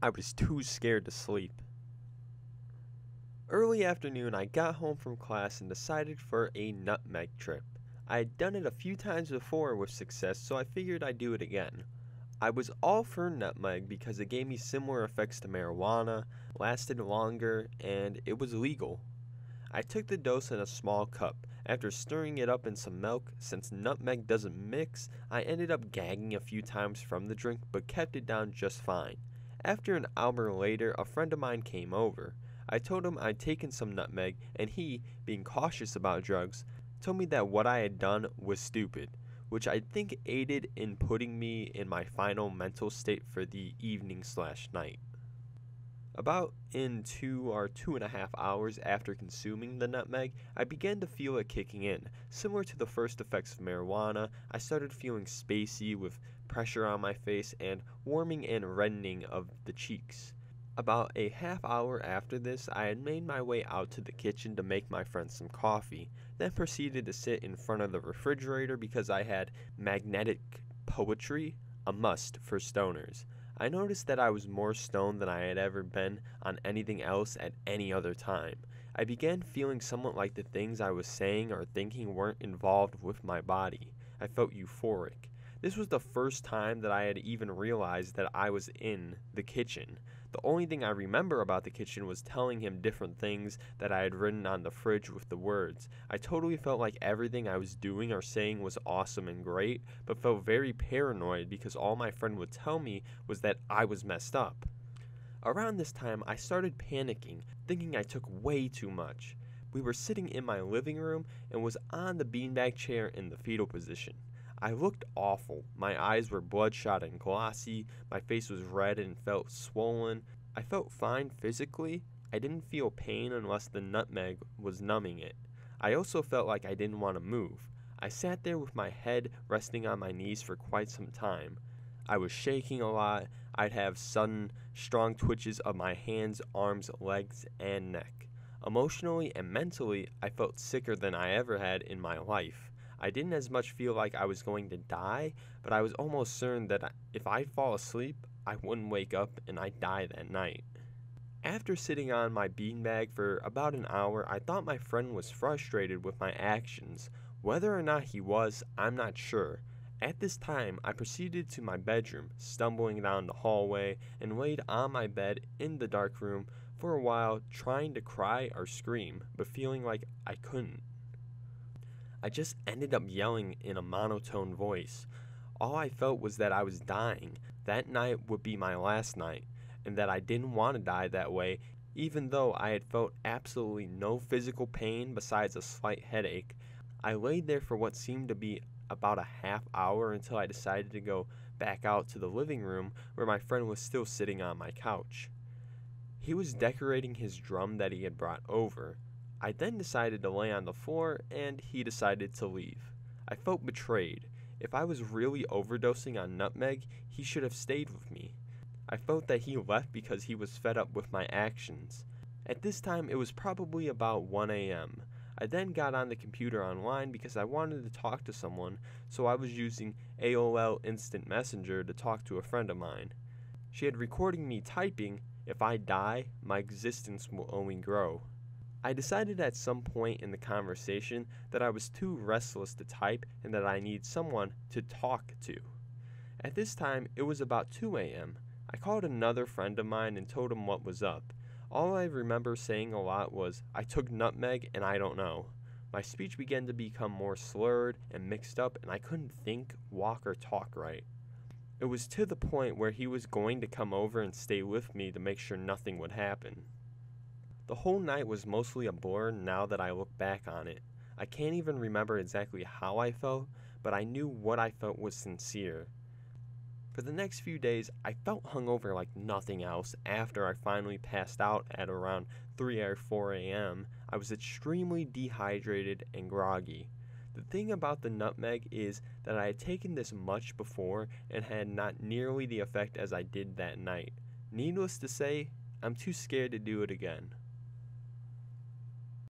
I was too scared to sleep. Early afternoon, I got home from class and decided for a nutmeg trip. I had done it a few times before with success, so I figured I'd do it again. I was all for nutmeg because it gave me similar effects to marijuana, lasted longer, and it was legal. I took the dose in a small cup. After stirring it up in some milk, since nutmeg doesn't mix, I ended up gagging a few times from the drink but kept it down just fine. After an hour later, a friend of mine came over. I told him I'd taken some nutmeg, and he, being cautious about drugs, told me that what I had done was stupid, which I think aided in putting me in my final mental state for the evening/night. About in 2 or 2.5 hours after consuming the nutmeg, I began to feel it kicking in. Similar to the first effects of marijuana, I started feeling spacey with pressure on my face and warming and reddening of the cheeks. About a half hour after this, I had made my way out to the kitchen to make my friend some coffee, then proceeded to sit in front of the refrigerator because I had magnetic poetry, a must for stoners. I noticed that I was more stoned than I had ever been on anything else at any other time. I began feeling somewhat like the things I was saying or thinking weren't involved with my body. I felt euphoric. This was the first time that I had even realized that I was in the kitchen. The only thing I remember about the kitchen was telling him different things that I had written on the fridge with the words. I totally felt like everything I was doing or saying was awesome and great, but felt very paranoid because all my friend would tell me was that I was messed up. Around this time, I started panicking, thinking I took way too much. We were sitting in my living room and was on the beanbag chair in the fetal position. I looked awful. My eyes were bloodshot and glossy, my face was red and felt swollen. I felt fine physically. I didn't feel pain unless the nutmeg was numbing it. I also felt like I didn't want to move. I sat there with my head resting on my knees for quite some time. I was shaking a lot. I'd have sudden, strong twitches of my hands, arms, legs, and neck. Emotionally and mentally, I felt sicker than I ever had in my life. I didn't as much feel like I was going to die, but I was almost certain that if I fall asleep, I wouldn't wake up and I'd die that night. After sitting on my beanbag for about an hour, I thought my friend was frustrated with my actions. Whether or not he was, I'm not sure. At this time, I proceeded to my bedroom, stumbling down the hallway, and laid on my bed in the dark room for a while, trying to cry or scream, but feeling like I couldn't. I just ended up yelling in a monotone voice. All I felt was that I was dying. That night would be my last night, and that I didn't want to die that way, even though I had felt absolutely no physical pain besides a slight headache. I laid there for what seemed to be about a half hour until I decided to go back out to the living room where my friend was still sitting on my couch. He was decorating his drum that he had brought over. I then decided to lay on the floor, and he decided to leave. I felt betrayed. If I was really overdosing on nutmeg, he should have stayed with me. I felt that he left because he was fed up with my actions. At this time, it was probably about 1 a.m. I then got on the computer online because I wanted to talk to someone, so I was using AOL Instant Messenger to talk to a friend of mine. She had recorded me typing, "If I die, my existence will only grow." I decided at some point in the conversation that I was too restless to type and that I need someone to talk to. At this time, it was about 2 a.m. I called another friend of mine and told him what was up. All I remember saying a lot was, "I took nutmeg and I don't know." My speech began to become more slurred and mixed up, and I couldn't think, walk, or talk right. It was to the point where he was going to come over and stay with me to make sure nothing would happen. The whole night was mostly a blur now that I look back on it. I can't even remember exactly how I felt, but I knew what I felt was sincere. For the next few days, I felt hungover like nothing else. After I finally passed out at around 3 or 4 a.m., I was extremely dehydrated and groggy. The thing about the nutmeg is that I had taken this much before and had not nearly the effect as I did that night. Needless to say, I'm too scared to do it again.